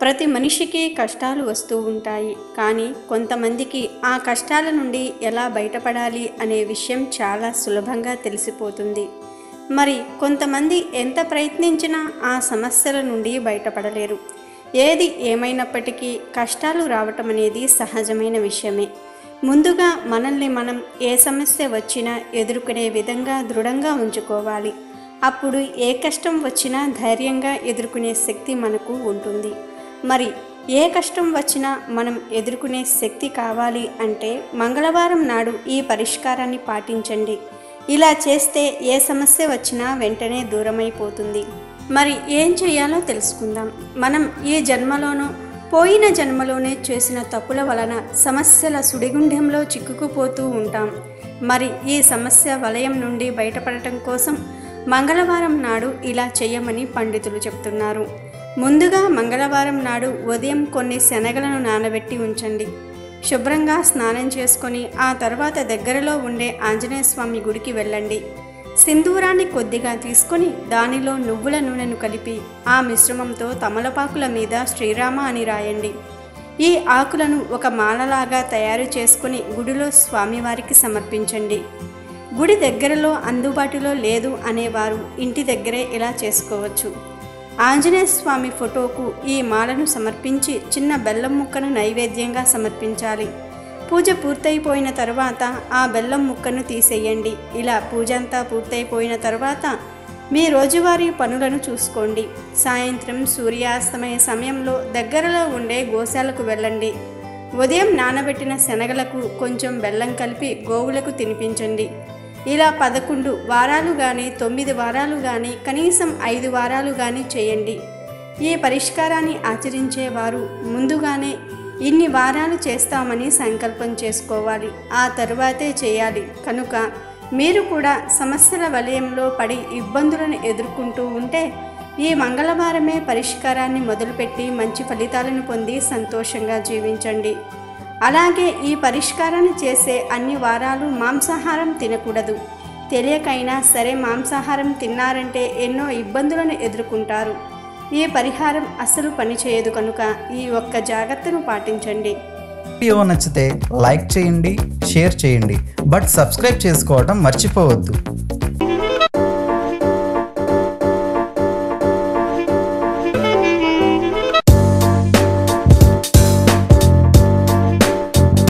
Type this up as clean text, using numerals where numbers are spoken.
ప్రతి మనిషికి కష్టాలు వస్తూ ఉంటాయి. కానీ కొంతమందికి ఆ కష్టాల నుండి ఎలా బయటపడాలి అనే విషయం చాలా సులభంగా తెలిసిపోతుంది. మరి కొంతమంది ఎంత ప్రయత్నించినా ఆ సమస్యల నుండి బయటపడలేరు. ఏది ఏమైనప్పటికీ కష్టాలు రావటం అనేది సహజమైన విషయమే. ముందుగా మనల్ని మనం ఏ సమస్య వచ్చినా ఎదుర్కొనే విధంగా దృఢంగా ఉంచుకోవాలి. అప్పుడు ఏ కష్టం వచ్చినా ధైర్యంగా ఎదుర్కొనే శక్తి మనకు ఉంటుంది. మరి ఏ కష్టం వచ్చినా మనం ఎదుర్కొనే శక్తి కావాలి అంటే మంగళవారం నాడు ఈ పరిష్కారాన్ని పాటించండి. ఇలా చేస్తే ఏ సమస్య వచ్చినా వెంటనే దూరమైపోతుంది. మరి ఏం చేయాలో తెలుసుకుందాం. మనం ఈ జన్మలోనూ పోయిన జన్మలోనే చేసిన తప్పుల వలన సమస్యల సుడిగుండంలో చిక్కుకుపోతూ ఉంటాం. మరి ఈ సమస్య వలయం నుండి బయటపడటం కోసం మంగళవారం నాడు ఇలా చేయమని పండితులు చెప్తున్నారు. ముందుగా మంగళవారం నాడు ఉదయం కొన్ని శనగలను నానబెట్టి ఉంచండి. శుభ్రంగా స్నానం చేసుకొని ఆ తర్వాత దగ్గరలో ఉండే ఆంజనేయ స్వామి గుడికి వెళ్ళండి. సింధూరాన్ని కొద్దిగా తీసుకొని దానిలో నువ్వుల నూనెను కలిపి ఆ మిశ్రమంతో తమలపాకుల మీద శ్రీరామ అని రాయండి. ఈ ఆకులను ఒక మాలలాగా తయారు చేసుకుని గుడిలో స్వామివారికి సమర్పించండి. గుడి దగ్గరలో అందుబాటులో లేదు అనేవారు ఇంటి దగ్గరే ఇలా చేసుకోవచ్చు. ఆంజనేయ స్వామి ఫోటోకు ఈ మాలను సమర్పించి చిన్న బెల్లం ముక్కను నైవేద్యంగా సమర్పించాలి. పూజ పూర్తయిపోయిన తర్వాత ఆ బెల్లం ముక్కను తీసేయండి. ఇలా పూజ అంతా పూర్తయిపోయిన తర్వాత మీ రోజువారీ పనులను చూసుకోండి. సాయంత్రం సూర్యాస్తమయ సమయంలో దగ్గరలో ఉండే గోశాలకు వెళ్ళండి. ఉదయం నానబెట్టిన శనగలకు కొంచెం బెల్లం కలిపి గోవులకు తినిపించండి. ఇలా 11 వారాలు కానీ 9 వారాలు కానీ కనీసం 5 వారాలు కానీ చేయండి. ఈ పరిష్కారాన్ని ఆచరించేవారు ముందుగానే ఇన్ని వారాలు చేస్తామని సంకల్పం చేసుకోవాలి. ఆ తరువాతే చేయాలి. కనుక మీరు కూడా సమస్యల వలయంలో పడి ఇబ్బందులను ఎదుర్కొంటూ ఉంటే ఈ మంగళవారమే పరిష్కారాన్ని మొదలుపెట్టి మంచి ఫలితాలను పొంది సంతోషంగా జీవించండి. అలాగే ఈ పరిష్కారాన్ని చేసే అన్ని వారాలు మాంసాహారం తినకూడదు. తెలియకైనా సరే మాంసాహారం తిన్నారంటే ఎన్నో ఇబ్బందులను ఎదుర్కొంటారు. ఈ పరిహారం అసలు పనిచేయదు. కనుక ఈ ఒక్క జాగ్రత్తను పాటించండి. వీడియో నచ్చితే లైక్ చేయండి, షేర్ చేయండి, బట్ సబ్స్క్రైబ్ చేసుకోవడం మర్చిపోవద్దు.